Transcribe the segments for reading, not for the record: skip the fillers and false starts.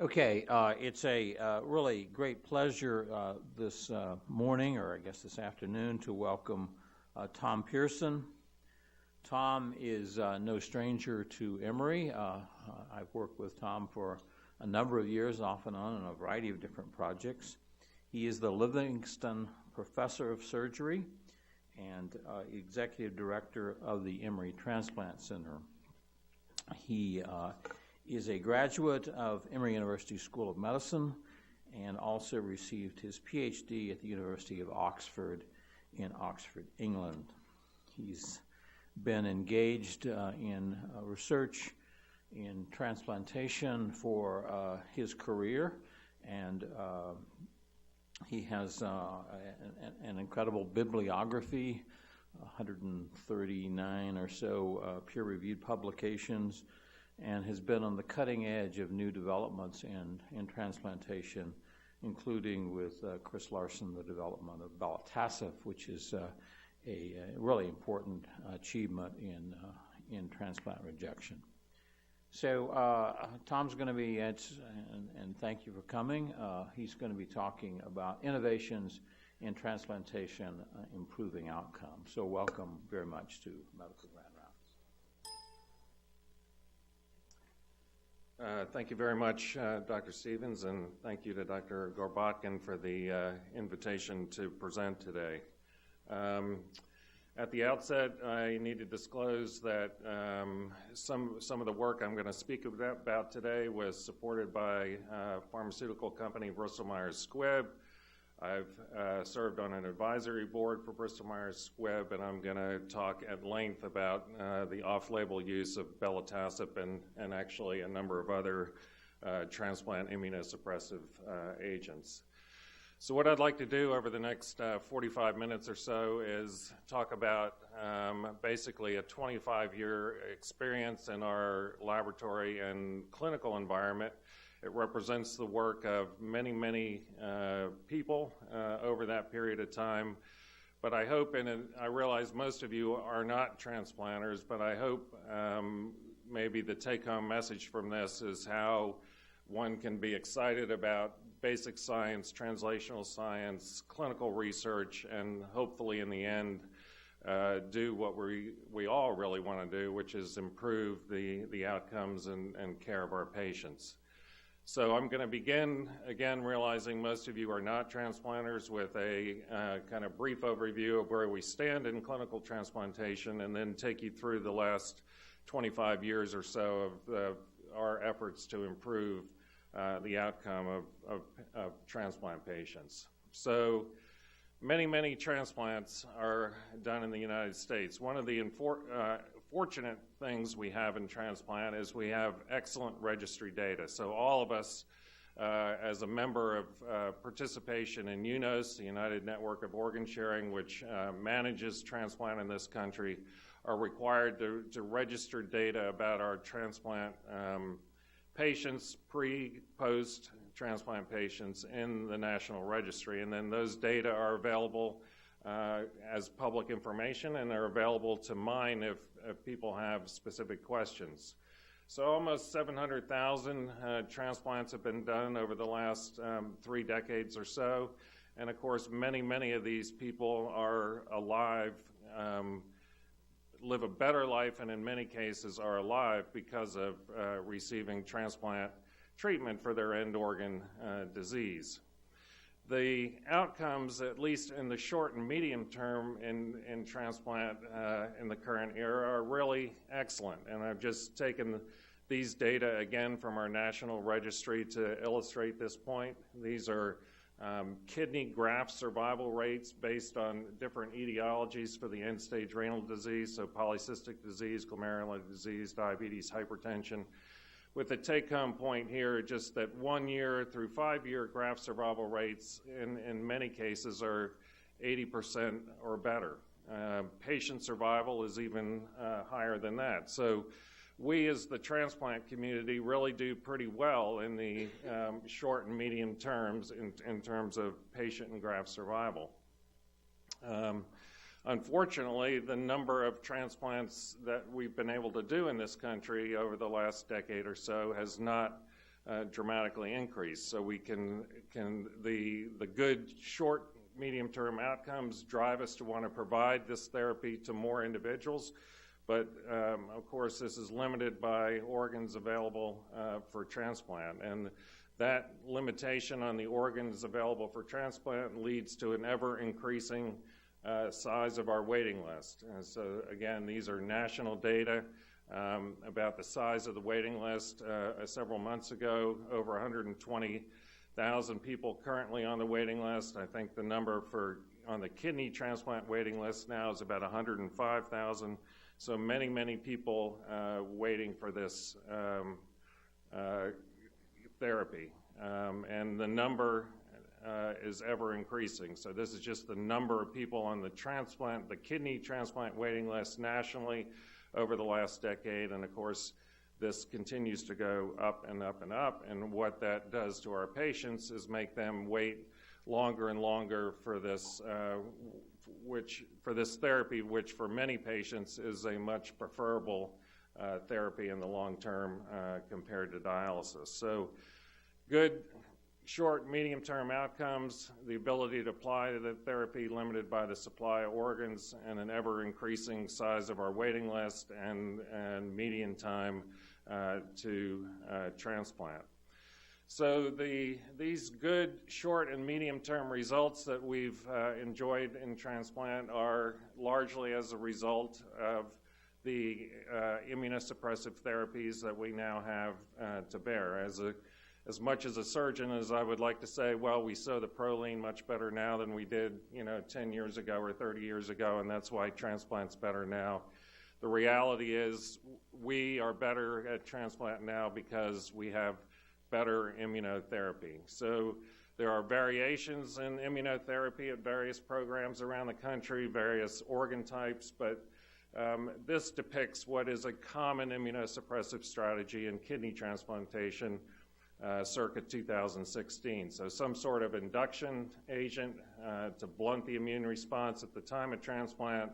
Okay, it's a really great pleasure this morning, or I guess this afternoon, to welcome Tom Pearson. Tom is no stranger to Emory. I've worked with Tom for a number of years, off and on, in a variety of different projects. He is the Livingston Professor of Surgery and Executive Director of the Emory Transplant Center. He is a graduate of Emory University School of Medicine and also received his PhD at the University of Oxford in Oxford, England. He's been engaged in research in transplantation for his career, and he has an incredible bibliography, 139 or so peer-reviewed publications, and has been on the cutting edge of new developments in transplantation, including with Chris Larson, the development of Belatacept, which is a really important achievement in transplant rejection. So Tom's going to be, and thank you for coming, he's going to be talking about innovations in transplantation improving outcomes. So welcome very much to Medical Grand Rounds. Thank you very much, Dr. Stevens, and thank you to Dr. Gorbatkin for the invitation to present today. At the outset, I need to disclose that some of the work I'm going to speak about today was supported by pharmaceutical company Bristol-Myers Squibb. I've served on an advisory board for Bristol-Myers Squibb, and I'm going to talk at length about the off-label use of Belatacept and actually a number of other transplant immunosuppressive agents. So what I'd like to do over the next 45 minutes or so is talk about basically a 25-year experience in our laboratory and clinical environment. It represents the work of many, many people over that period of time. But I hope, and I realize most of you are not transplanters, but I hope maybe the take-home message from this is how one can be excited about basic science, translational science, clinical research, and hopefully in the end do what we all really want to do, which is improve the outcomes and care of our patients. So I'm going to begin, again, realizing most of you are not transplanters, with a kind of brief overview of where we stand in clinical transplantation, and then take you through the last 25 years or so of our efforts to improve the outcome of transplant patients. So many transplants are done in the United States. One of the fortunate things we have in transplant is we have excellent registry data. So all of us, as a member of participation in UNOS, the United Network of Organ Sharing, which manages transplant in this country, are required to register data about our transplant patients, post transplant patients, in the National Registry. And then those data are available as public information, and are available to mine if people have specific questions. So almost 700,000 transplants have been done over the last 3 decades or so. And of course, many of these people are alive, live a better life, and in many cases are alive because of receiving transplant treatment for their end organ disease. The outcomes, at least in the short and medium term in transplant in the current era, are really excellent. And I've just taken these data again from our national registry to illustrate this point. These are kidney graft survival rates based on different etiologies for the end-stage renal disease, so polycystic disease, glomerular disease, diabetes, hypertension. With the take-home point here, just that 1 year through 5-year graft survival rates in many cases are 80% or better. Patient survival is even higher than that. So we as the transplant community really do pretty well in the short and medium terms in terms of patient and graft survival. Unfortunately, the number of transplants that we've been able to do in this country over the last decade or so has not dramatically increase. So we the good short, medium-term outcomes drive us to want to provide this therapy to more individuals. But, of course, this is limited by organs available for transplant. And that limitation on the organs available for transplant leads to an ever-increasing size of our waiting list. And so, again, these are national data about the size of the waiting list. Several months ago, over 120,000 people currently on the waiting list. I think the number on the kidney transplant waiting list now is about 105,000. So many, many people waiting for this therapy. And the number is ever increasing. So this is just the number of people on the kidney transplant waiting list nationally over the last decade. And of course, this continues to go up and up and up. And what that does to our patients is make them wait longer and longer for this therapy, which for many patients is a much preferable therapy in the long term compared to dialysis. So good short, medium-term outcomes, the ability to apply the therapy limited by the supply of organs, and an ever-increasing size of our waiting list and median time to transplant. So these good short and medium-term results that we've enjoyed in transplant are largely as a result of the immunosuppressive therapies that we now have to bear. As much as a surgeon as I would like to say, well, we sew the proline much better now than we did, 10 years ago or 30 years ago, and that's why transplant's better now. The reality is we are better at transplant now because we have better immunotherapy. So there are variations in immunotherapy at various programs around the country, various organ types, but this depicts what is a common immunosuppressive strategy in kidney transplantation circa 2016. So some sort of induction agent to blunt the immune response at the time of transplant,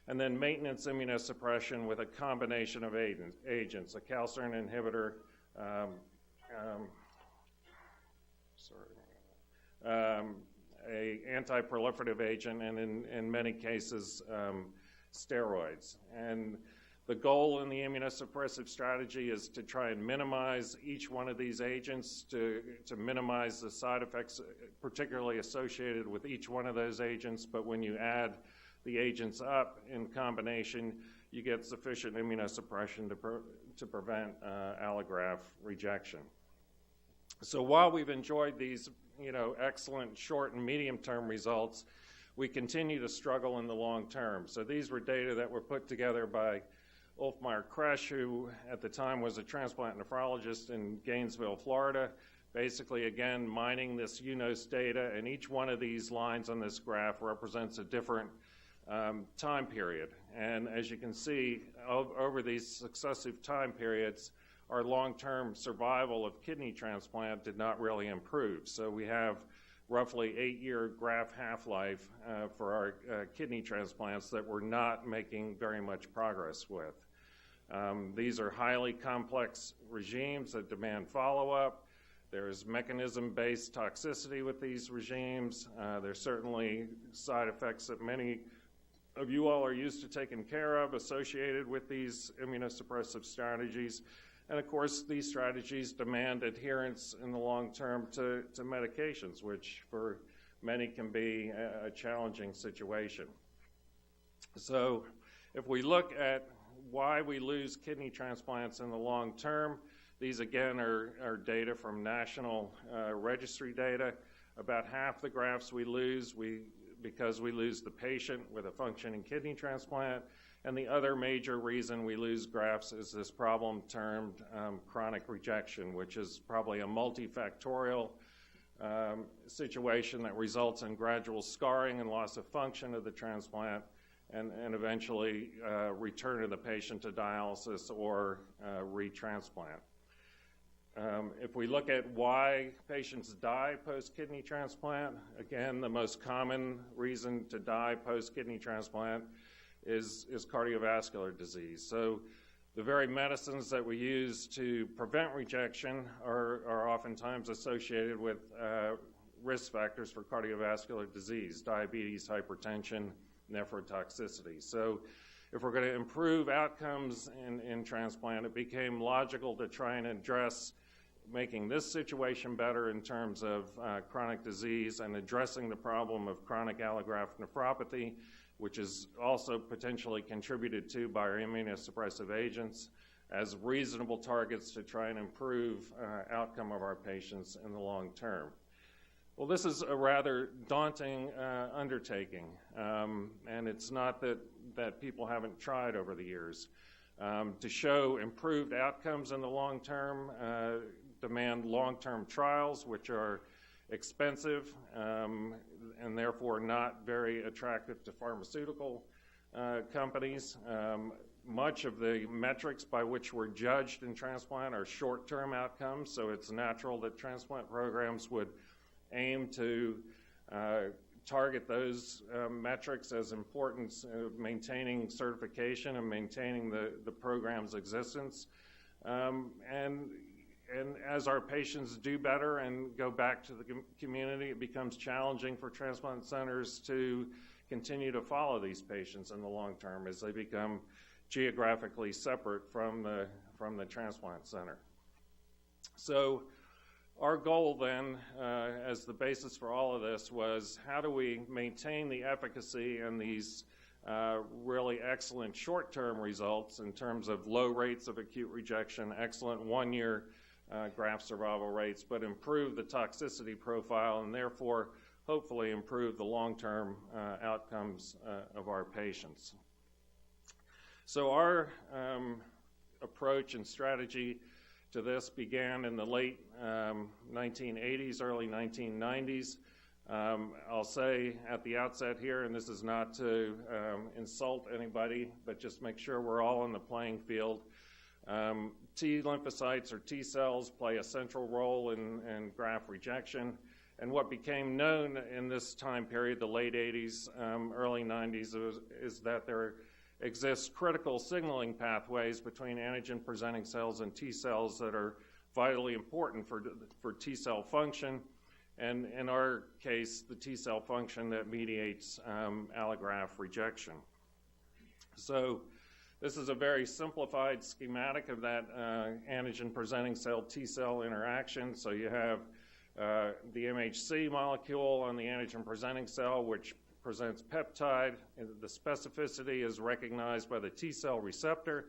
and then maintenance immunosuppression with a combination of agents, a calcineurin inhibitor, a anti-proliferative agent, and in many cases, steroids. And the goal in the immunosuppressive strategy is to try and minimize each one of these agents, to minimize the side effects particularly associated with each one of those agents. But when you add the agents up in combination, you get sufficient immunosuppression to prevent allograft rejection. So while we've enjoyed these, excellent short and medium-term results, we continue to struggle in the long term. So these were data that were put together by Ulfmeier Kresch, who at the time was a transplant nephrologist in Gainesville, Florida, basically, again, mining this UNOS data, and each one of these lines on this graph represents a different time period. And as you can see, over these successive time periods, our long-term survival of kidney transplant did not really improve. So we have roughly 8-year graft half-life for our kidney transplants that we're not making very much progress with. These are highly complex regimes that demand follow-up. There's mechanism-based toxicity with these regimes. There's certainly side effects that many of you all are used to taking care of associated with these immunosuppressive strategies. And of course, these strategies demand adherence in the long term to medications, which for many can be a challenging situation. So if we look at why we lose kidney transplants in the long term, these again are data from national registry data. About half the grafts we lose because we lose the patient with a functioning kidney transplant. And the other major reason we lose grafts is this problem termed chronic rejection, which is probably a multifactorial situation that results in gradual scarring and loss of function of the transplant, and eventually return of the patient to dialysis or retransplant. If we look at why patients die post-kidney transplant, again, the most common reason to die post-kidney transplant is cardiovascular disease. So The very medicines that we use to prevent rejection are oftentimes associated with risk factors for cardiovascular disease, diabetes, hypertension, nephrotoxicity. So if we're going to improve outcomes in transplant, it became logical to try and address making this situation better in terms of chronic disease and addressing the problem of chronic allograft nephropathy, which is also potentially contributed to by our immunosuppressive agents, as reasonable targets to try and improve outcome of our patients in the long term. Well, this is a rather daunting undertaking, and it's not that people haven't tried over the years. To show improved outcomes in the long term demand long-term trials, which are expensive and therefore not very attractive to pharmaceutical companies. Much of the metrics by which we're judged in transplant are short-term outcomes, so it's natural that transplant programs would aim to target those metrics as important, maintaining certification and maintaining the program's existence. And as our patients do better and go back to the community, it becomes challenging for transplant centers to continue to follow these patients in the long term as they become geographically separate from the transplant center. So our goal then, as the basis for all of this, was how do we maintain the efficacy and these really excellent short-term results in terms of low rates of acute rejection, excellent one-year graft survival rates, but improve the toxicity profile and therefore hopefully improve the long-term outcomes of our patients. So our approach and strategy to this began in the late 1980s, early 1990s. I'll say at the outset here, and this is not to insult anybody, but just make sure we're all on the playing field. T lymphocytes or T cells play a central role in graft rejection. And what became known in this time period, the late 80s, early 90s, is that there exists critical signaling pathways between antigen-presenting cells and T cells that are vitally important for T cell function. And in our case, the T cell function that mediates allograft rejection. So this is a very simplified schematic of that antigen-presenting cell T cell interaction. So you have the MHC molecule on the antigen-presenting cell, which presents peptide. The specificity is recognized by the T cell receptor.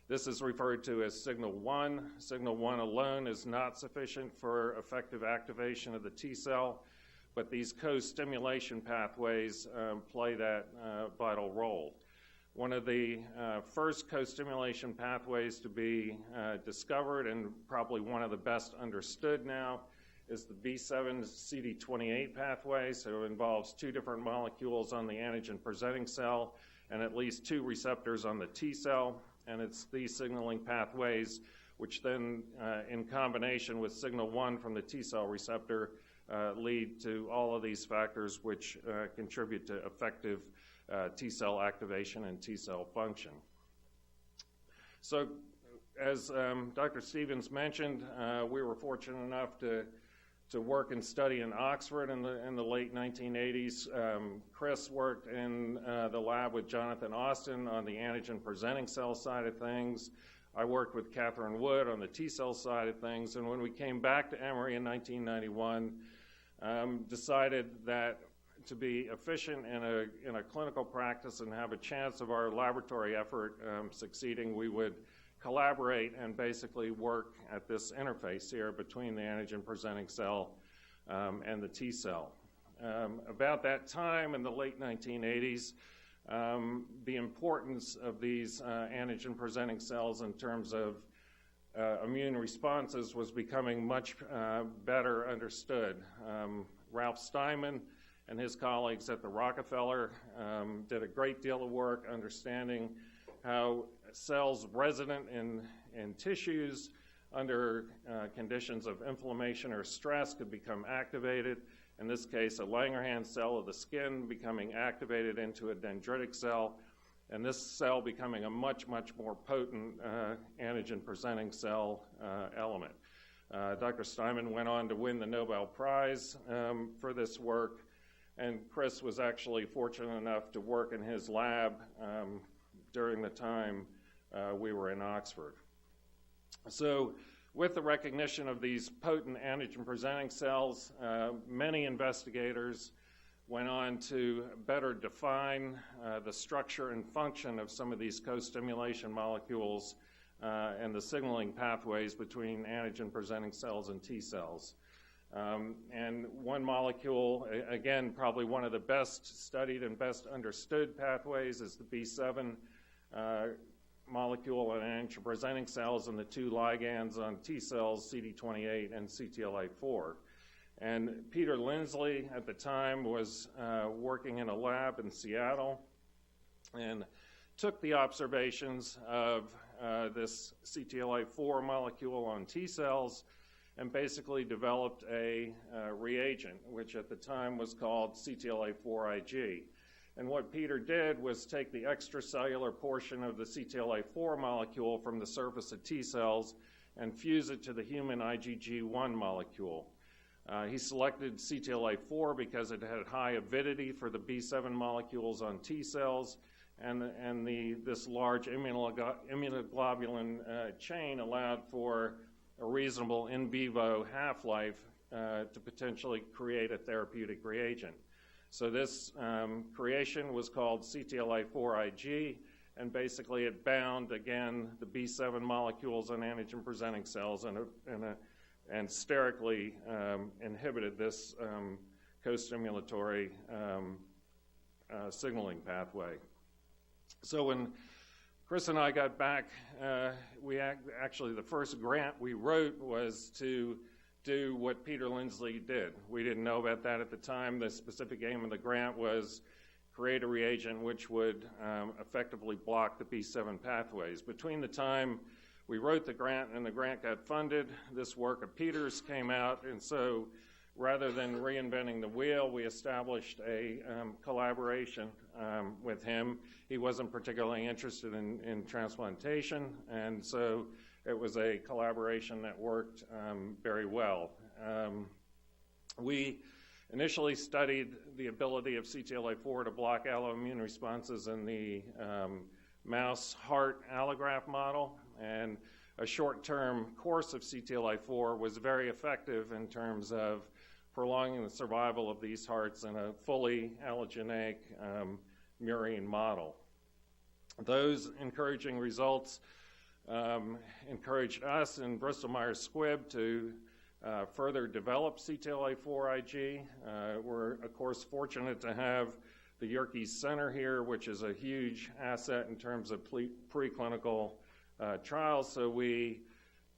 This is referred to as signal 1. Signal 1 alone is not sufficient for effective activation of the T cell, but these co-stimulation pathways play that vital role. One of the first co-stimulation pathways to be discovered, and probably one of the best understood now, is the B7-CD28 pathway. So it involves two different molecules on the antigen-presenting cell and at least two receptors on the T cell. And it's these signaling pathways which then, in combination with signal 1 from the T cell receptor, lead to all of these factors which contribute to effective T cell activation and T cell function. So as Dr. Stevens mentioned, we were fortunate enough to work and study in Oxford in the late 1980s. Chris worked in the lab with Jonathan Austin on the antigen-presenting cell side of things. I worked with Catherine Wood on the T cell side of things. And when we came back to Emory in 1991, decided that to be efficient in a clinical practice and have a chance of our laboratory effort succeeding, we would collaborate and basically work at this interface here between the antigen-presenting cell and the T cell. About that time in the late 1980s, the importance of these antigen-presenting cells in terms of immune responses was becoming much better understood. Ralph Steinman and his colleagues at the Rockefeller did a great deal of work understanding how cells resident in tissues under conditions of inflammation or stress could become activated. In this case, a Langerhans cell of the skin becoming activated into a dendritic cell. and this cell becoming a much, much more potent antigen-presenting cell element. Dr. Steinman went on to win the Nobel Prize for this work, and Chris was actually fortunate enough to work in his lab during the time we were in Oxford. So with the recognition of these potent antigen-presenting cells, many investigators went on to better define the structure and function of some of these co-stimulation molecules and the signaling pathways between antigen-presenting cells and T cells. And one molecule, again, probably one of the best studied and best understood pathways, is the B7 molecule on antigen-presenting cells and the two ligands on T cells, CD28 and CTLA4. And Peter Lindsley at the time was working in a lab in Seattle and took the observations of this CTLA4 molecule on T cells and basically developed a reagent, which at the time was called CTLA4 And what Peter did was take the extracellular portion of the CTLA4 molecule from the surface of T cells and fuse it to the human IgG1 molecule. He selected CTLA4 because it had high avidity for the B7 molecules on T cells, and this large immunoglobulin chain allowed for a reasonable in vivo half-life to potentially create a therapeutic reagent. So this creation was called CTLA4 and basically it bound, again, the B7 molecules on antigen-presenting cells and sterically inhibited this co-stimulatory signaling pathway. So when Chris and I got back, actually the first grant we wrote was to do what Peter Lindsley did. We didn't know about that at the time. The specific aim of the grant was create a reagent which would effectively block the B7 pathways. Between the time we wrote the grant and the grant got funded, this work of Peter's came out, and so rather than reinventing the wheel, we established a collaboration with him. He wasn't particularly interested in transplantation, and so it was a collaboration that worked very well. We initially studied the ability of CTLA4 to block alloimmune responses in the mouse heart allograft model, and a short-term course of CTLA4 was very effective in terms of prolonging the survival of these hearts in a fully allogeneic murine model. Those encouraging results encouraged us in Bristol-Myers Squibb to further develop CTLA4 We're, of course, fortunate to have the Yerkes Center here, which is a huge asset in terms of preclinical trials. So we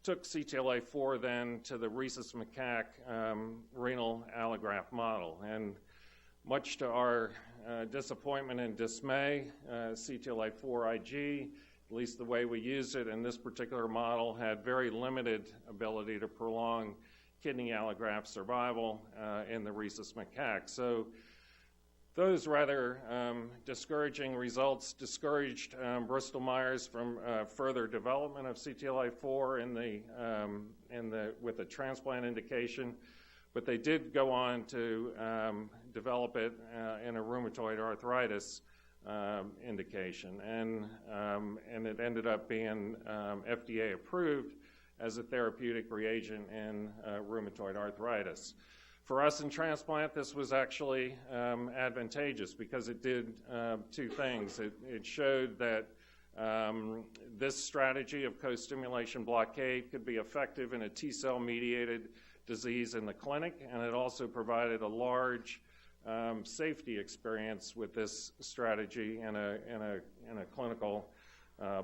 took CTLA4 then to the rhesus macaque renal allograft model. And much to our disappointment and dismay, CTLA4 at least the way we used it in this particular model, had very limited ability to prolong kidney allograft survival in the rhesus macaque. So those rather discouraging results discouraged Bristol-Myers from further development of CTLA4 with the transplant indication, but they did go on to develop it in a rheumatoid arthritis indication, and it ended up being FDA approved as a therapeutic reagent in rheumatoid arthritis. For us in transplant, this was actually advantageous because it did two things. It showed that this strategy of co-stimulation blockade could be effective in a T-cell mediated disease in the clinic, and it also provided a large safety experience with this strategy in a clinical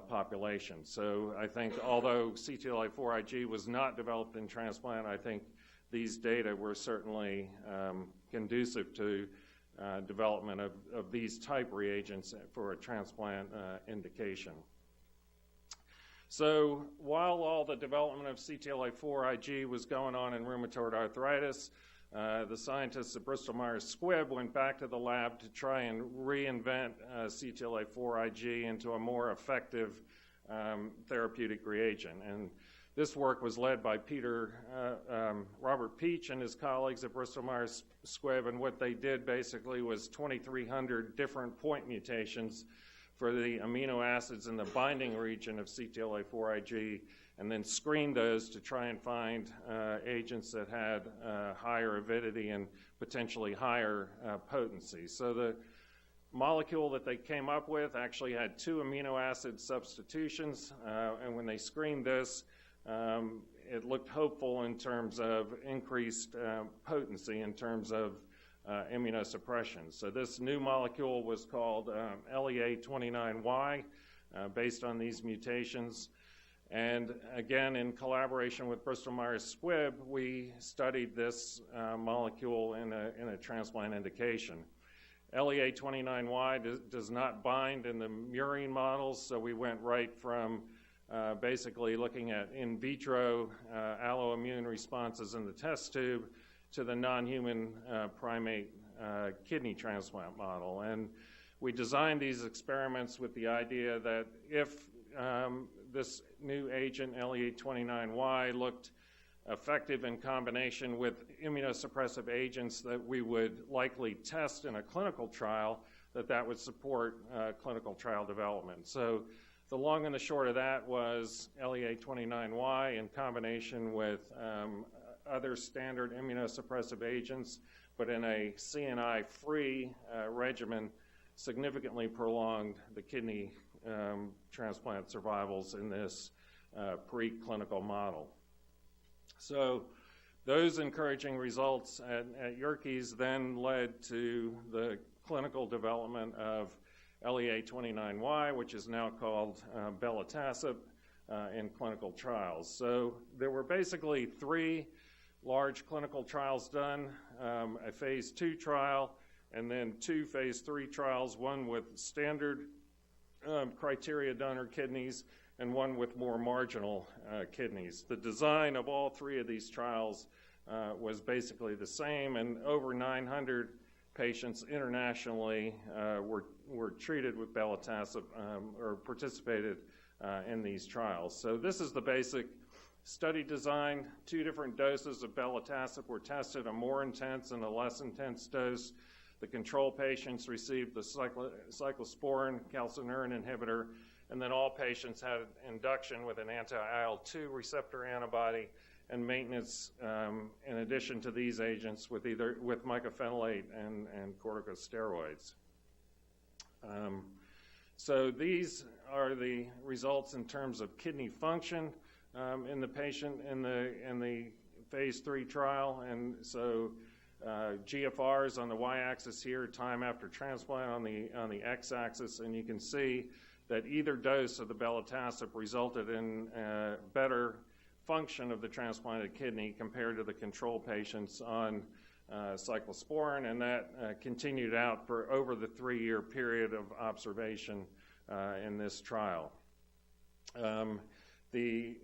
population. So I think although CTLA4 was not developed in transplant, I think these data were certainly conducive to development of these type reagents for a transplant indication. So while all the development of CTLA4 was going on in rheumatoid arthritis, the scientists at Bristol-Myers Squibb went back to the lab to try and reinvent CTLA-4 Ig into a more effective therapeutic reagent. And this work was led by Robert Peach and his colleagues at Bristol-Myers Squibb, and what they did basically was 2,300 different point mutations for the amino acids in the binding region of CTLA-4 Ig, and then screened those to try and find agents that had higher avidity and potentially higher potency. So the molecule that they came up with actually had 2 amino acid substitutions, and when they screened this, it looked hopeful in terms of increased potency in terms of immunosuppression. So this new molecule was called LEA29Y, based on these mutations. And again, in collaboration with Bristol-Myers Squibb, we studied this molecule in a transplant indication. LEA29Y does not bind in the murine models, so we went right from basically looking at in vitro alloimmune responses in the test tube to the non-human primate kidney transplant model. And we designed these experiments with the idea that if this new agent, LEA29Y, looked effective in combination with immunosuppressive agents that we would likely test in a clinical trial, that would support clinical trial development. So the long and the short of that was LEA29Y in combination with other standard immunosuppressive agents, but in a CNI-free regimen, significantly prolonged the kidney transplant survivals in this preclinical model. So those encouraging results at Yerkes then led to the clinical development of LEA29Y, which is now called Belatacept, in clinical trials. So there were basically 3 large clinical trials done, a phase 2 trial, and then 2 phase 3 trials, one with standard criteria donor kidneys and one with more marginal kidneys. The design of all 3 of these trials was basically the same, and over 900 patients internationally were treated with Belatacept or participated in these trials. So this is the basic study design. 2 different doses of Belatacept were tested, a more intense and a less intense dose. The control patients received the cyclosporine calcineurin inhibitor, and then all patients had induction with an anti-IL-2 receptor antibody and maintenance in addition to these agents with mycophenolate and corticosteroids. So these are the results in terms of kidney function in the patient in the phase 3 trial, and so GFRs on the y-axis here, time after transplant on the x-axis, and you can see that either dose of the Belatacept resulted in better function of the transplanted kidney compared to the control patients on cyclosporine, and that continued out for over the 3-year period of observation in this trial. The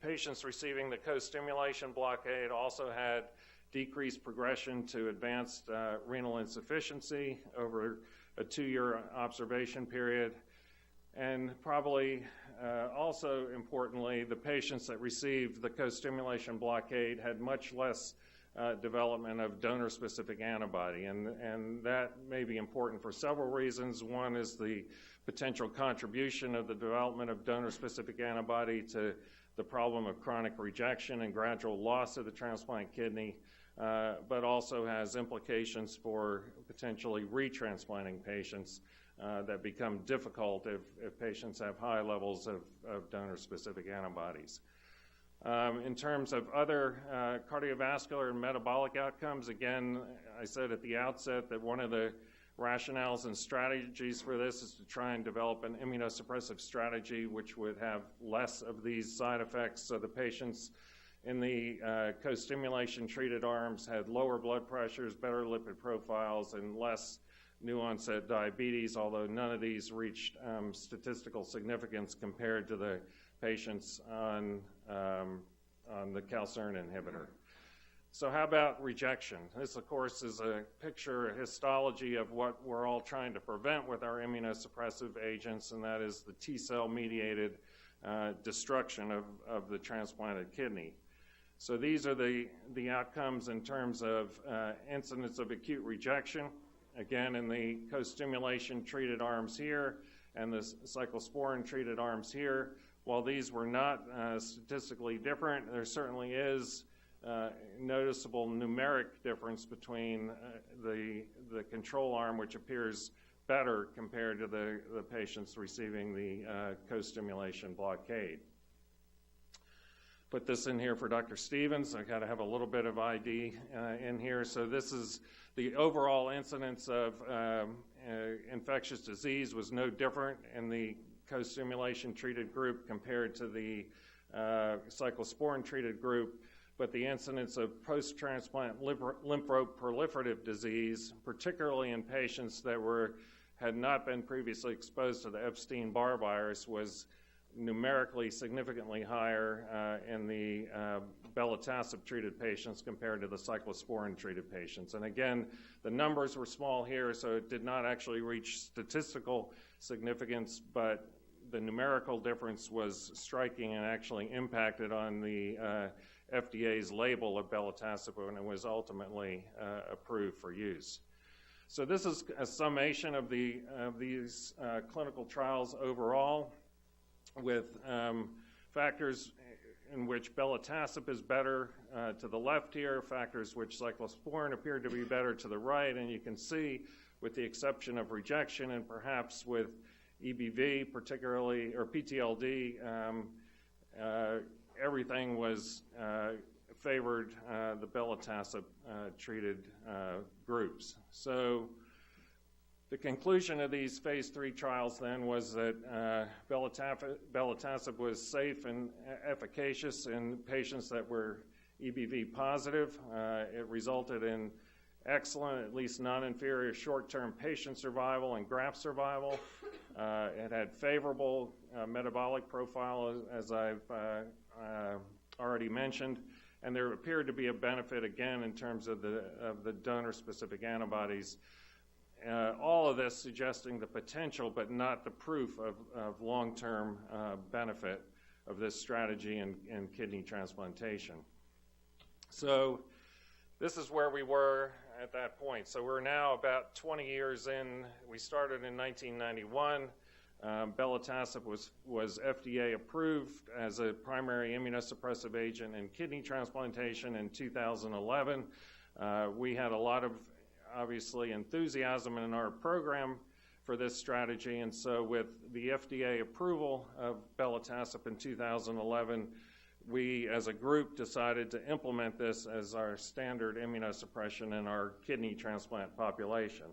patients receiving the co-stimulation blockade also had decreased progression to advanced renal insufficiency over a 2-year observation period. And probably also importantly, the patients that received the co-stimulation blockade had much less development of donor-specific antibody, and that may be important for several reasons. One is the potential contribution of the development of donor-specific antibody to the problem of chronic rejection and gradual loss of the transplant kidney, but also has implications for potentially retransplanting patients that become difficult if patients have high levels of donor-specific antibodies. In terms of other cardiovascular and metabolic outcomes, again, I said at the outset that one of the rationales and strategies for this is to try and develop an immunosuppressive strategy which would have less of these side effects. So the patients in the co-stimulation treated arms had lower blood pressures, better lipid profiles, and less new onset diabetes, although none of these reached statistical significance compared to the patients on the calcineurin inhibitor. So how about rejection? This, of course, is a picture, a histology of what we're all trying to prevent with our immunosuppressive agents, and that is the T-cell mediated destruction of the transplanted kidney. So these are the outcomes in terms of incidence of acute rejection, again in the co-stimulation treated arms here and the cyclosporine treated arms here. While these were not statistically different, there certainly is noticeable numeric difference between the control arm, which appears better compared to the patients receiving the co-stimulation blockade. Put this in here for Dr. Stevens. I got to have a little bit of ID in here. So this is the overall incidence of infectious disease was no different in the co-stimulation treated group compared to the cyclosporine treated group. But the incidence of post-transplant lymphoproliferative disease, particularly in patients that had not been previously exposed to the Epstein-Barr virus, was numerically significantly higher in the Belatacept-treated patients compared to the cyclosporine-treated patients. And again, the numbers were small here, so it did not actually reach statistical significance, but the numerical difference was striking and actually impacted on the FDA's label of Belatacept when it was ultimately approved for use. So this is a summation of these clinical trials overall, with factors in which Belatacept is better to the left here, factors which cyclosporine appear to be better to the right, and you can see, with the exception of rejection and perhaps with EBV particularly, or PTLD, everything was favored the Belatacept treated groups. So the conclusion of these phase 3 trials then was that Belatacept was safe and efficacious in patients that were EBV positive. It resulted in excellent, at least non-inferior short-term patient survival and graft survival. It had favorable metabolic profile, as I've already mentioned, and there appeared to be a benefit again in terms of the donor-specific antibodies. All of this suggesting the potential but not the proof of long-term benefit of this strategy in kidney transplantation. So this is where we were at that point. So we're now about 20 years in. We started in 1991. Belatacept was FDA approved as a primary immunosuppressive agent in kidney transplantation in 2011. We had a lot of, obviously, enthusiasm in our program for this strategy, and so with the FDA approval of Belatacept in 2011, we as a group decided to implement this as our standard immunosuppression in our kidney transplant population.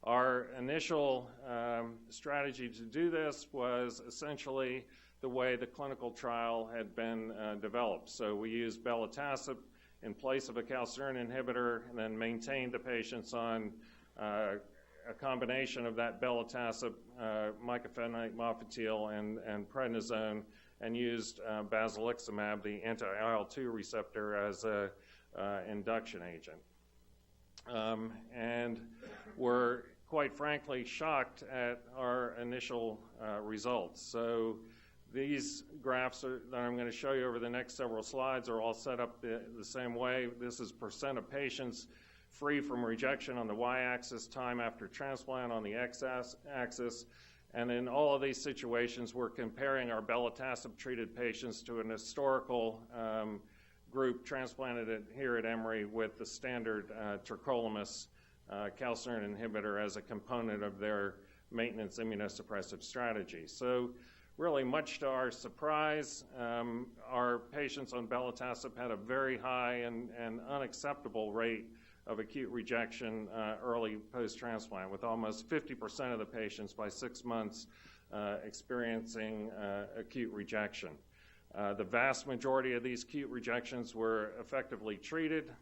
Our initial strategy to do this was essentially the way the clinical trial had been developed. So we used Belatacept in place of a calcineurin inhibitor and then maintained the patients on a combination of that Belatacept, mycophenolate mofetil, and prednisone, and used basiliximab, the anti-IL-2 receptor, as an induction agent. And we're quite frankly shocked at our initial results. So these graphs that I'm going to show you over the next several slides are all set up the same way. This is percent of patients free from rejection on the y-axis, time after transplant on the x-axis. And in all of these situations, we're comparing our Belatacept-treated patients to an historical group transplanted here at Emory with the standard tacrolimus calcineurin inhibitor as a component of their maintenance immunosuppressive strategy. So really, much to our surprise, our patients on Belatacept had a very high and unacceptable rate of acute rejection early post-transplant, with almost 50% of the patients by 6 months experiencing acute rejection. The vast majority of these acute rejections were effectively treated.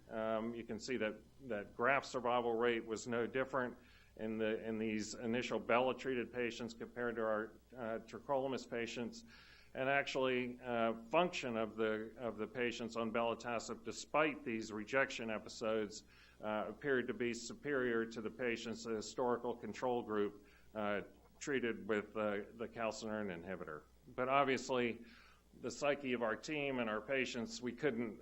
You can see that graft survival rate was no different in these initial Bela-treated patients compared to our tacrolimus patients. and actually function of the patients on Belatacept, despite these rejection episodes, appeared to be superior to the patients, the historical control group, treated with the calcineurin inhibitor. But obviously, the psyche of our team and our patients, we couldn't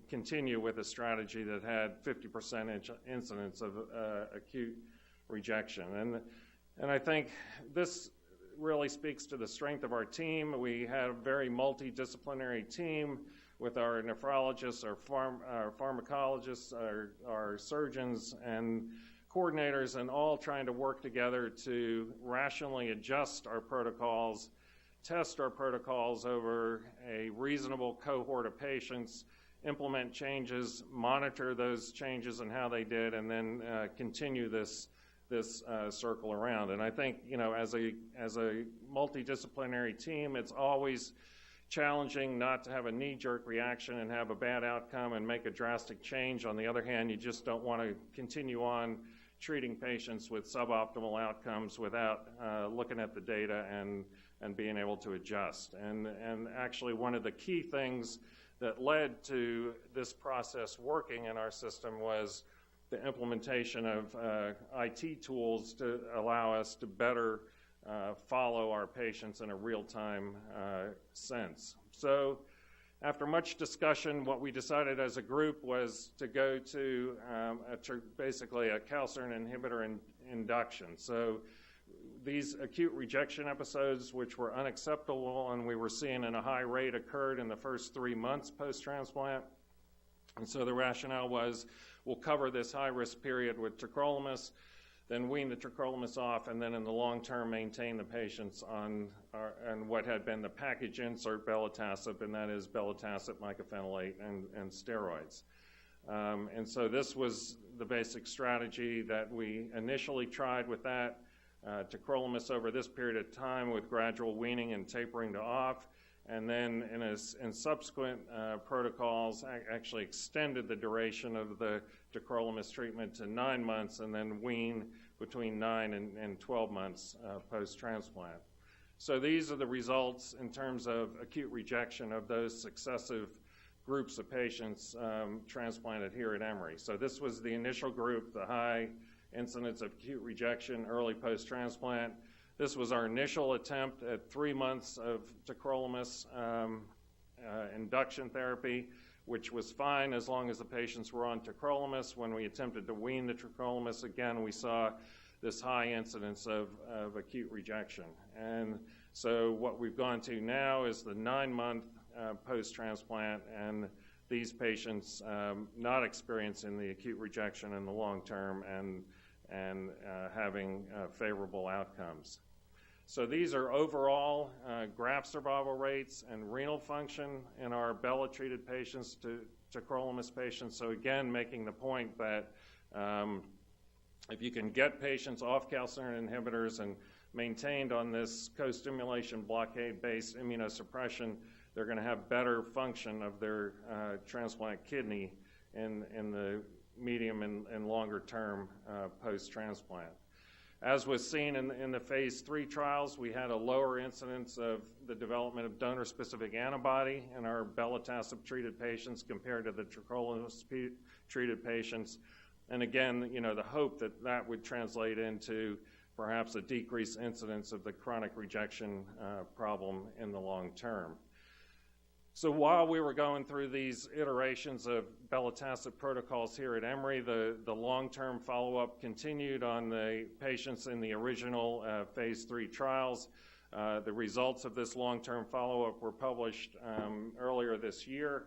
continue with a strategy that had 50% incidence of acute rejection. And I think this really speaks to the strength of our team. We had a very multidisciplinary team with our nephrologists, our pharmacologists, our surgeons, and coordinators, and all trying to work together to rationally adjust our protocols, test our protocols over a reasonable cohort of patients, implement changes, monitor those changes and how they did, and then continue this circle around. And I think, as a multidisciplinary team, it's always challenging not to have a knee-jerk reaction and have a bad outcome and make a drastic change. On the other hand, you just don't want to continue on treating patients with suboptimal outcomes without looking at the data and being able to adjust. And actually, one of the key things that led to this process working in our system was the implementation of IT tools to allow us to better follow our patients in a real-time sense. So after much discussion, what we decided as a group was to go to basically a calcineurin inhibitor induction. So these acute rejection episodes, which were unacceptable and we were seeing in a high rate, occurred in the first 3 months post-transplant. And so the rationale was, we'll cover this high-risk period with tacrolimus, then wean the tacrolimus off, and then in the long term maintain the patients on what had been the package insert Belatacept, and that is Belatacept, mycophenolate, and steroids. And so this was the basic strategy that we initially tried with that, tacrolimus over this period of time with gradual weaning and tapering to off, and then in subsequent protocols actually extended the duration of the tacrolimus treatment to 9 months and then wean between 9 and 12 months post-transplant. So these are the results in terms of acute rejection of those successive groups of patients transplanted here at Emory. So this was the initial group, the high incidence of acute rejection early post-transplant. This was our initial attempt at 3 months of tacrolimus induction therapy, which was fine as long as the patients were on tacrolimus. When we attempted to wean the tacrolimus, again, we saw this high incidence of acute rejection. And so what we've gone to now is the 9-month post-transplant, and these patients not experiencing the acute rejection in the long term and having favorable outcomes. So these are overall graft survival rates and renal function in our Bela-treated patients to tacrolimus patients. So again, making the point that if you can get patients off calcineurin inhibitors and maintained on this co-stimulation blockade-based immunosuppression, they're going to have better function of their transplant kidney in the medium and longer term post-transplant. As was seen in the phase 3 trials, we had a lower incidence of the development of donor-specific antibody in our Belatacept-treated patients compared to the tacrolimus-treated patients. And again, the hope that that would translate into perhaps a decreased incidence of the chronic rejection problem in the long term. So while we were going through these iterations of Belatacept protocols here at Emory, the long-term follow-up continued on the patients in the original phase 3 trials. The results of this long-term follow-up were published earlier this year,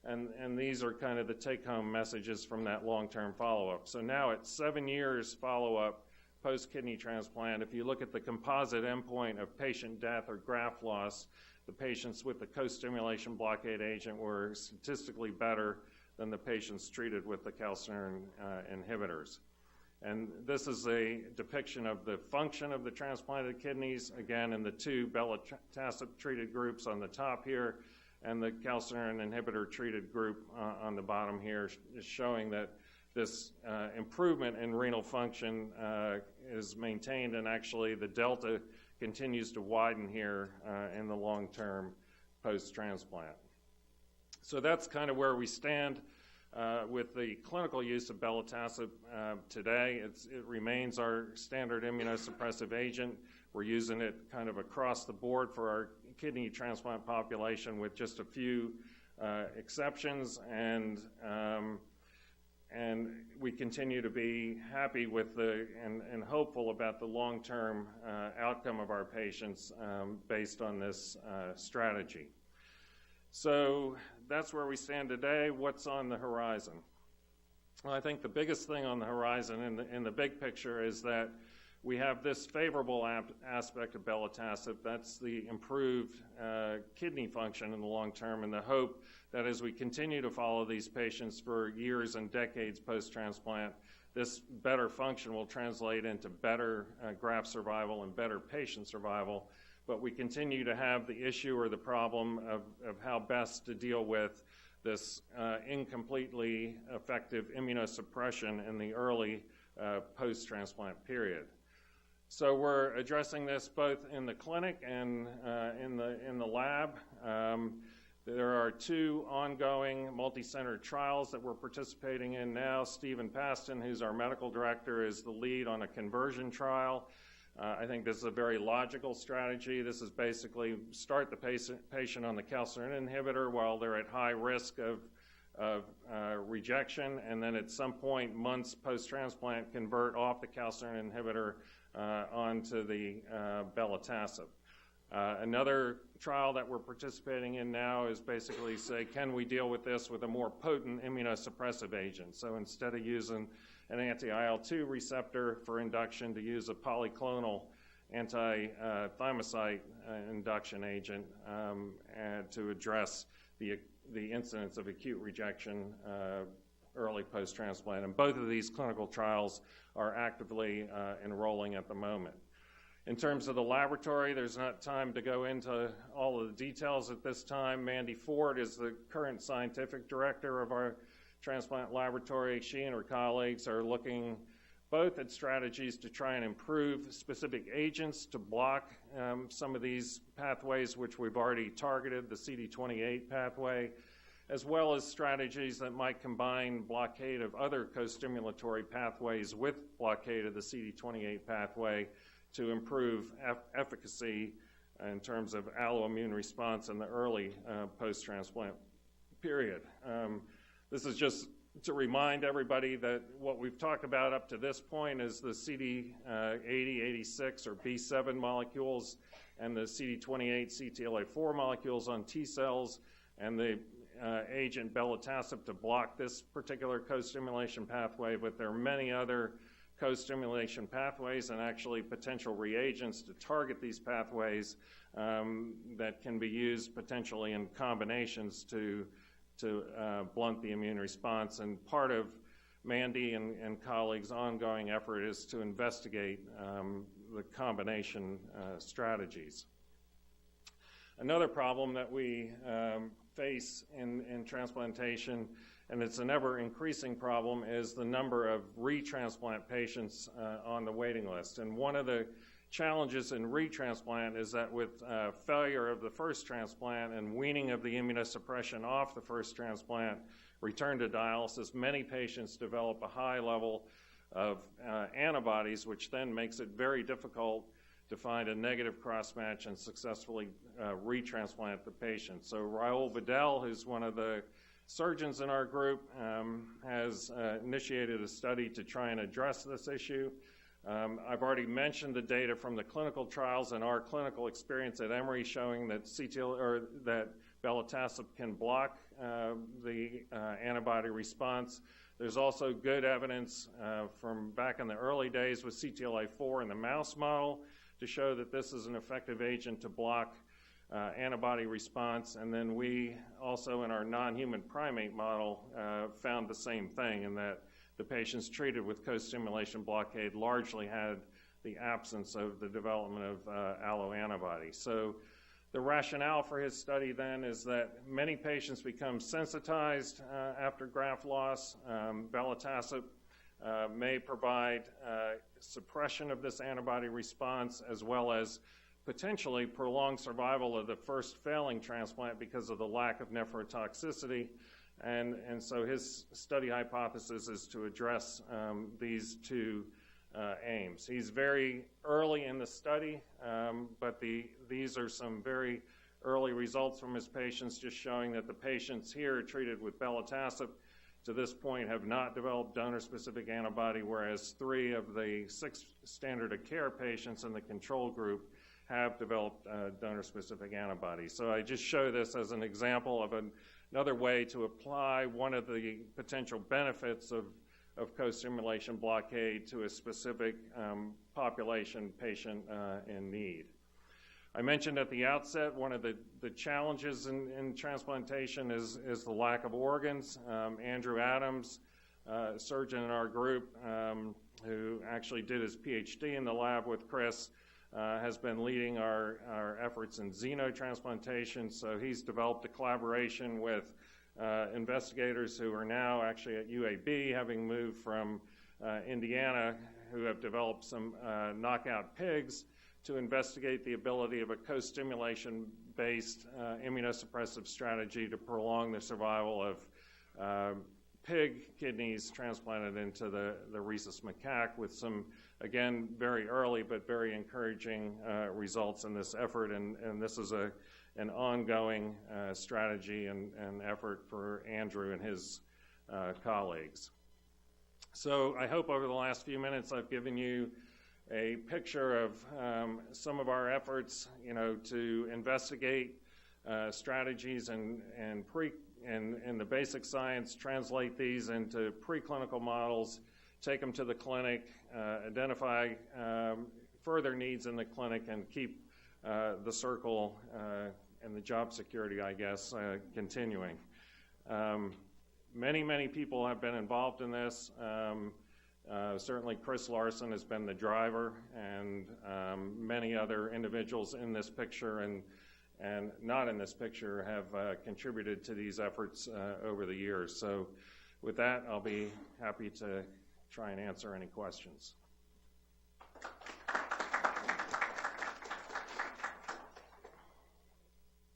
and these are kind of the take-home messages from that long-term follow-up. So now at 7 years follow-up post-kidney transplant, if you look at the composite endpoint of patient death or graft loss, the patients with the co-stimulation blockade agent were statistically better than the patients treated with the calcineurin inhibitors. And this is a depiction of the function of the transplanted kidneys, again, in the 2 Belatacept-treated groups on the top here, and the calcineurin inhibitor-treated group on the bottom here is showing that this improvement in renal function is maintained, and actually the delta continues to widen here in the long term post-transplant. So that's kind of where we stand with the clinical use of belatacept today. It remains our standard immunosuppressive agent. We're using it kind of across the board for our kidney transplant population with just a few exceptions, and we continue to be happy with and hopeful about the long-term outcome of our patients based on this strategy. So that's where we stand today. What's on the horizon? Well, I think the biggest thing on the horizon in the big picture is that we have this favorable aspect of belatacept. That's the improved kidney function in the long term, and the hope that as we continue to follow these patients for years and decades post-transplant, this better function will translate into better graft survival and better patient survival. But we continue to have the issue or the problem of how best to deal with this incompletely effective immunosuppression in the early post-transplant period. So we're addressing this both in the clinic and in the lab. There are 2 ongoing multi-center trials that we're participating in now. Stephen Paston, who's our medical director, is the lead on a conversion trial. I think this is a very logical strategy. This is basically start the patient on the calcineurin inhibitor while they're at high risk of rejection, and then at some point, months post-transplant, convert off the calcineurin inhibitor onto the belatacept. Another trial that we're participating in now is basically say, can we deal with this with a more potent immunosuppressive agent? So instead of using an anti-IL-2 receptor for induction, to use a polyclonal anti-thymocyte induction agent and to address the incidence of acute rejection early post-transplant. And both of these clinical trials are actively enrolling at the moment. In terms of the laboratory, there's not time to go into all of the details at this time. Mandy Ford is the current scientific director of our transplant laboratory. She and her colleagues are looking both at strategies to try and improve specific agents to block some of these pathways which we've already targeted, the CD28 pathway, as well as strategies that might combine blockade of other co-stimulatory pathways with blockade of the CD28 pathway to improve efficacy in terms of alloimmune response in the early post-transplant period. This is just to remind everybody that what we've talked about up to this point is the CD80, 86, or B7 molecules and the CD28, CTLA4 molecules on T cells, and the agent belatacept to block this particular co-stimulation pathway, but there are many other co-stimulation pathways and actually potential reagents to target these pathways that can be used potentially in combinations to blunt the immune response. And part of Mandy and colleagues' ongoing effort is to investigate the combination strategies. Another problem that we face in transplantation, and it's an ever-increasing problem, is the number of retransplant patients on the waiting list. And one of the challenges in retransplant is that with failure of the first transplant and weaning of the immunosuppression off the first transplant, return to dialysis, many patients develop a high level of antibodies, which then makes it very difficult to find a negative cross-match and successfully retransplant the patient. So Raul Vidal, who's one of the surgeons in our group, has initiated a study to try and address this issue. I've already mentioned the data from the clinical trials and our clinical experience at Emory showing that that belatacept can block the antibody response. There's also good evidence from back in the early days with CTLA4 in the mouse model to show that this is an effective agent to block antibody response. And then we also in our non-human primate model found the same thing, in that the patients treated with co-stimulation blockade largely had the absence of the development of alloantibodies. So the rationale for his study then is that many patients become sensitized after graft loss. Belatacept may provide suppression of this antibody response, as well as potentially prolong survival of the first failing transplant because of the lack of nephrotoxicity. And so his study hypothesis is to address these two aims. He's very early in the study, but these are some very early results from his patients, just showing that the patients here treated with Belatacept to this point have not developed donor-specific antibody, whereas 3 of the 6 standard of care patients in the control group have developed donor-specific antibody. So I just show this as an example of another way to apply one of the potential benefits of co-stimulation blockade to a specific population patient in need. I mentioned at the outset one of the challenges in transplantation is the lack of organs. Andrew Adams, a surgeon in our group who actually did his PhD in the lab with Chris, has been leading our efforts in xenotransplantation. So he's developed a collaboration with investigators who are now actually at UAB, having moved from Indiana, who have developed some knockout pigs to investigate the ability of a co-stimulation-based immunosuppressive strategy to prolong the survival of pig kidneys transplanted into the rhesus macaque, with some, again, very early but very encouraging results in this effort. And this is an ongoing strategy and effort for Andrew and his colleagues. So I hope over the last few minutes I've given you a picture of some of our efforts, to investigate strategies and the basic science, translate these into preclinical models, take them to the clinic, identify further needs in the clinic, and keep the circle and the job security, I guess, continuing. Many people have been involved in this. Certainly Chris Larson has been the driver, and many other individuals in this picture and not in this picture have contributed to these efforts over the years. So with that, I'll be happy to try and answer any questions.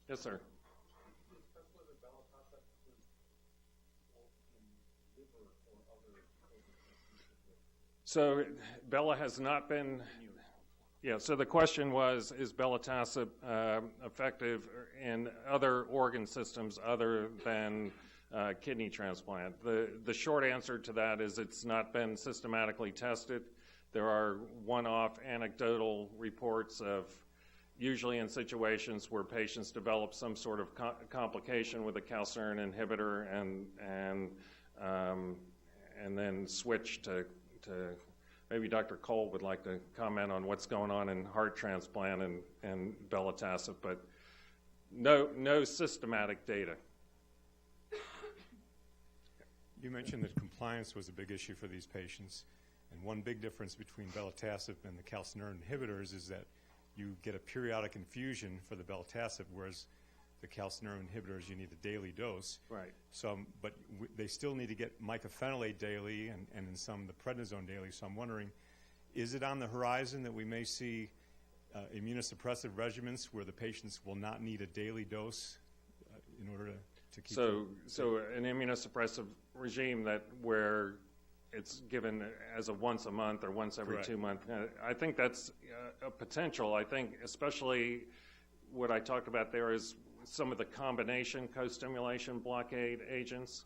Yes, sir. So Bella has not been, so the question was, is Belatacept effective in other organ systems other than kidney transplant? The short answer to that is it's not been systematically tested. There are one-off anecdotal reports of, usually in situations where patients develop some sort of complication with a calcineurin inhibitor and then switch to maybe Dr. Cole would like to comment on what's going on in heart transplant and Belatacept, but no systematic data. You mentioned that compliance was a big issue for these patients, and one big difference between Belatacept and the calcineurin inhibitors is that you get a periodic infusion for the Belatacept, whereas the calcineurin inhibitors, you need a daily dose. Right. So, but they still need to get mycophenolate daily and in some the prednisone daily. So I'm wondering, is it on the horizon that we may see immunosuppressive regimens where the patients will not need a daily dose in order to keep So an immunosuppressive regime where it's given as a once a month or once every 2 months. I think that's a potential. I think especially what I talked about there is some of the combination co-stimulation blockade agents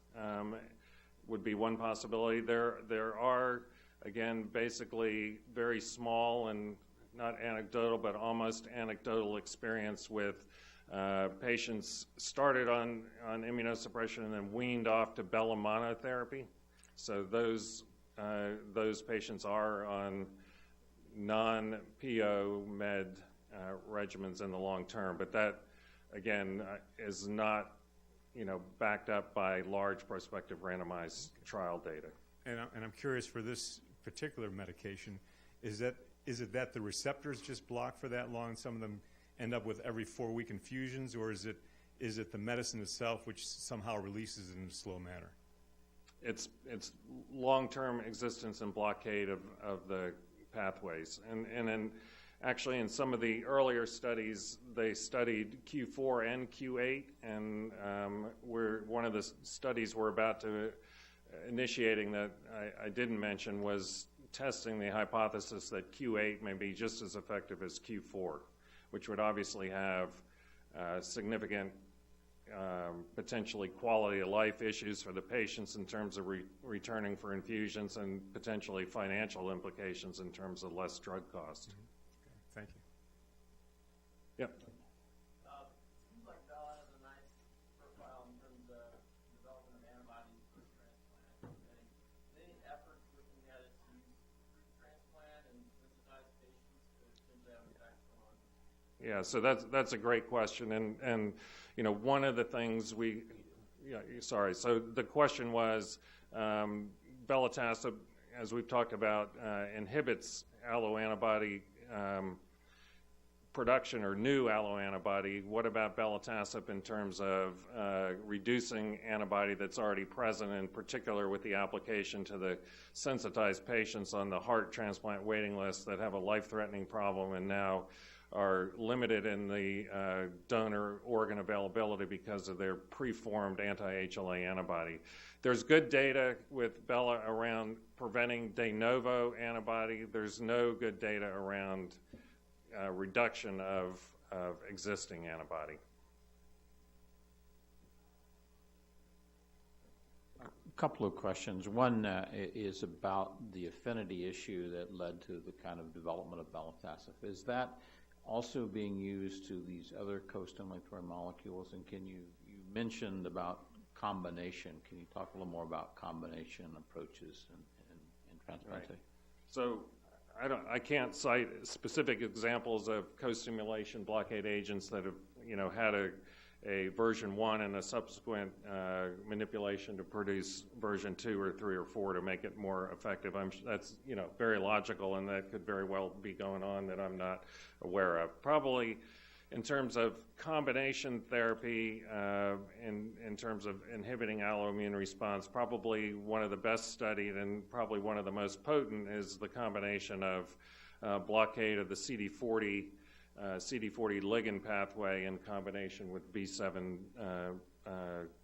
would be one possibility. There are, again, basically very small and not anecdotal, but almost anecdotal experience with patients started on immunosuppression and then weaned off to Bela monotherapy. So those patients are on non-PO med regimens in the long term, but that again is not backed up by large prospective randomized trial data. And I'm curious, for this particular medication, is it that the receptors just block for that long? Some of them end up with every 4-week infusions, or is it the medicine itself which somehow releases it in a slow manner? It's long-term existence and blockade of the pathways, and then Actually, in some of the earlier studies, they studied Q4 and Q8, and one of the studies we're about to initiating that I didn't mention was testing the hypothesis that Q8 may be just as effective as Q4, which would obviously have significant potentially quality of life issues for the patients in terms of returning for infusions and potentially financial implications in terms of less drug cost. Mm-hmm. Okay, thank you. Yep. Seems like Bella has a nice profile in terms of development of antibodies for transplant. Any efforts looking at its use pre-transplant and sensitized patients to potentially have effects on? Yeah, so that's a great question, and you know, one of the things so the question was, Belatacept, as we've talked about, inhibits alloantibody production or new alloantibody. What about Belatacept in terms of reducing antibody that's already present, in particular with the application to the sensitized patients on the heart transplant waiting list that have a life-threatening problem and now are limited in the donor organ availability because of their preformed anti-HLA antibody. There's good data with Bella around preventing de novo antibody. There's no good data around reduction of existing antibody. A couple of questions. One is about the affinity issue that led to the kind of development of Belatacept. Is that also being used to these other co-stimulatory molecules? And you mentioned about combination. Can you talk a little more about combination approaches in transplantation? Right. So I can't cite specific examples of co-stimulation blockade agents that have, you know, had a version 1 and a subsequent manipulation to produce version 2 or 3 or 4 to make it more effective. That's, you know, very logical, and that could very well be going on that I'm not aware of. Probably in terms of combination therapy, in terms of inhibiting alloimmune response, probably one of the best studied and probably one of the most potent is the combination of blockade of the CD40 ligand pathway in combination with B7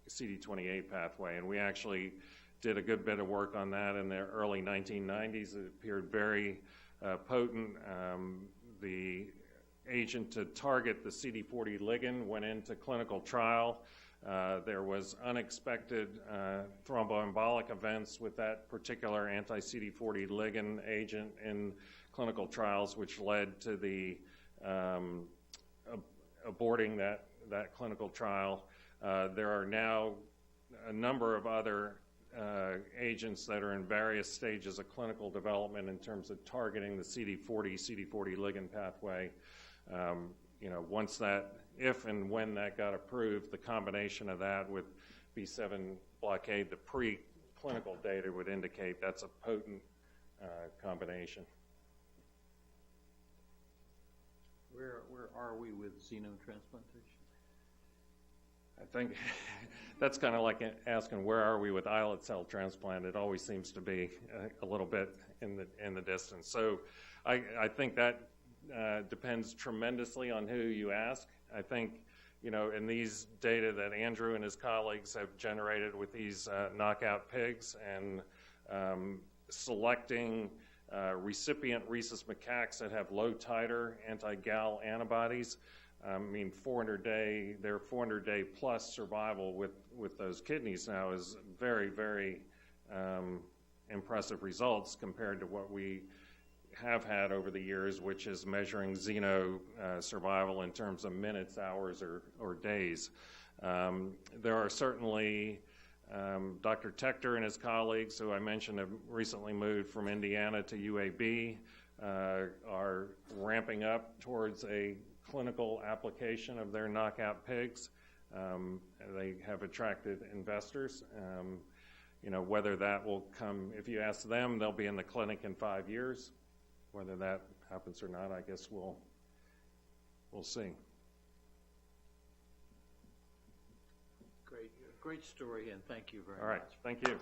CD28 pathway. And we actually did a good bit of work on that in the early 1990s. It appeared very potent. The agent to target the CD40 ligand went into clinical trial. There was unexpected thromboembolic events with that particular anti-CD40 ligand agent in clinical trials, which led to the aborting that clinical trial. There are now a number of other agents that are in various stages of clinical development in terms of targeting the CD40 ligand pathway. You know, once that, if and when that got approved, the combination of that with B7 blockade, the pre-clinical data would indicate that's a potent combination. Where are we with xenotransplantation? I think that's kind of like asking where are we with islet cell transplant. It always seems to be a little bit in the distance. So I think that depends tremendously on who you ask. I think, you know, in these data that Andrew and his colleagues have generated with these knockout pigs and selecting recipient rhesus macaques that have low titer anti-gal antibodies. I mean, 400-day plus survival with those kidneys now is very, very impressive results compared to what we have had over the years, which is measuring xeno survival in terms of minutes, hours, or days. There are certainly Dr. Tector and his colleagues, who I mentioned have recently moved from Indiana to UAB, are ramping up towards a clinical application of their knockout pigs. They have attracted investors. You know, whether that will come, if you ask them, they'll be in the clinic in 5 years. Whether that happens or not, I guess we'll see. Great story, and thank you very much. All right, thank you.